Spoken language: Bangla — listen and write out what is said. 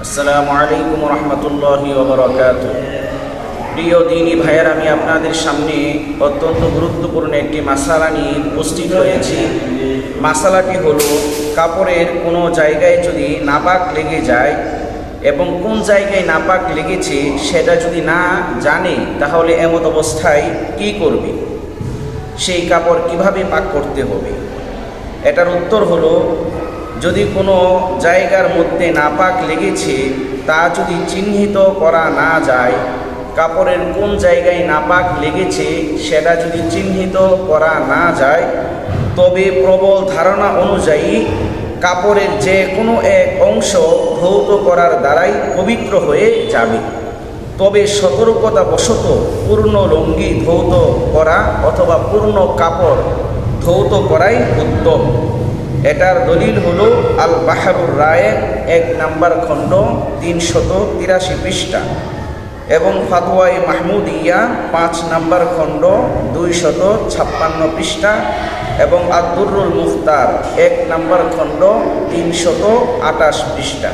আসসালামু আলাইকুম রহমতুল্লাহি ওয়া বারাকাতুহু। প্রিয় দিনী ভাইয়ের, আমি আপনাদের সামনে অত্যন্ত গুরুত্বপূর্ণ একটি মাসালা নিয়ে উপস্থিত হয়েছি। মাসালাটি হলো, কাপড়ের কোনো জায়গায় যদি নাপাক লেগে যায় এবং কোন জায়গায় নাপাক লেগেছে সেটা যদি না জানে, তাহলে এমত অবস্থায় কি করবে, সেই কাপড় কিভাবে পাক করতে হবে। এটার উত্তর হলো, যদি কোনো জায়গার মধ্যে নাপাক লেগেছে তা যদি চিহ্নিত করা না যায়, কাপড়ের কোন জায়গায় নাপাক লেগেছে সেটা যদি চিহ্নিত করা না যায়, তবে প্রবল ধারণা অনুযায়ী কাপড়ের যে কোনো এক অংশ ধৌত করার দ্বারাই পবিত্র হয়ে যাবে। তবে সতর্কতাবশত পূর্ণ লুঙ্গি ধৌত করা অথবা পূর্ণ কাপড় ধৌত করাই উত্তম। এটার দলিল হলো আল বাহরুর রায়ে 1 নম্বর খণ্ড 383 পৃষ্ঠা এবং ফাতওয়ায়ে মাহমুদিয়া 5 নম্বর খণ্ড 256 পৃষ্ঠা এবং আদ-দুররুল মুখতার 1 নম্বর খণ্ড 328 পৃষ্ঠা।